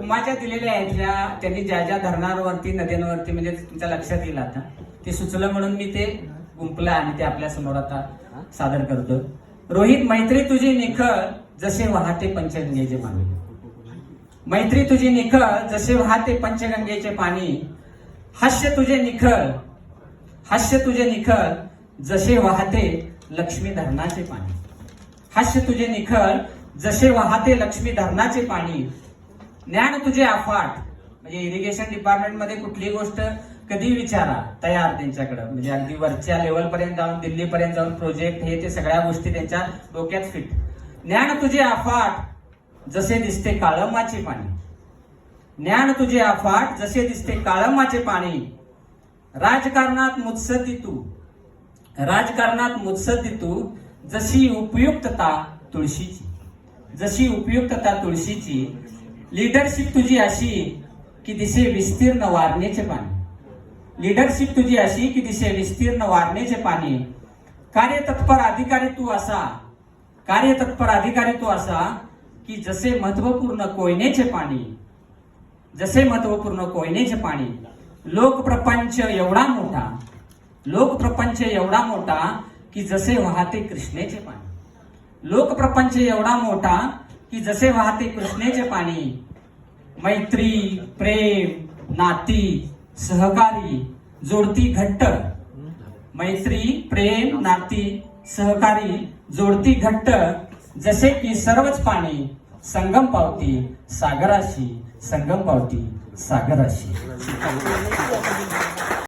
उमाच्या दिलेल्या आहेत त्यांनी ज्या ज्या धरणांवरती नद्यांवरती म्हणजे तुमच्या लक्षात येईल आता ते सुचलं म्हणून मी ते गुंपलं आणि ते आपल्या समोर आता सादर करतो. रोहित मैत्री तुझी निखळ जसे वाहते पंचगंगेचे पाणी. मैत्री तुझी निखळ जसे वाहते पंचगंगेचे पाणी. हास्य तुझे निखळ जसे वाहते लक्ष्मी धरणाचे पाणी. हास्य तुझे निखळ जसे वाहते लक्ष्मी धरणाचे पाणी. ज्ञान तुझे अफाट म्हणजे इरिगेशन डिपार्टमेंट मध्ये कुठली गोष्ट कधी विचारा तयार त्यांच्याकडे म्हणजे अगदी वरच्या लेवल पर्यंत जाऊन दिल्लीपर्यंत जाऊन प्रोजेक्ट हे ते सगळ्या गोष्टी त्यांच्या डोक्यात फिट. ज्ञान तुझे अफाट जसे दिसते काळमाचे पाणी. ज्ञान तुझे अफाट जसे दिसते काळमाचे पाणी. राजकारणात मुत्सद्दी तू जशी उपयुक्तता तुळशीची. लीडरशिप तुझी अशी की दिसे विस्तीर्ण वारणेचे पाणी. कार्यतत्पर अधिकारी तू असा की जसे महत्वपूर्ण कोयनेचे पाणी. लोकप्रपंच एवढा मोठा की जसे वाहते कृष्णेचे पाणी. मैत्री प्रेम नाती सहकारी जोडती घट्ट जसे की सर्वच पाणी संगम पावती सागराशी.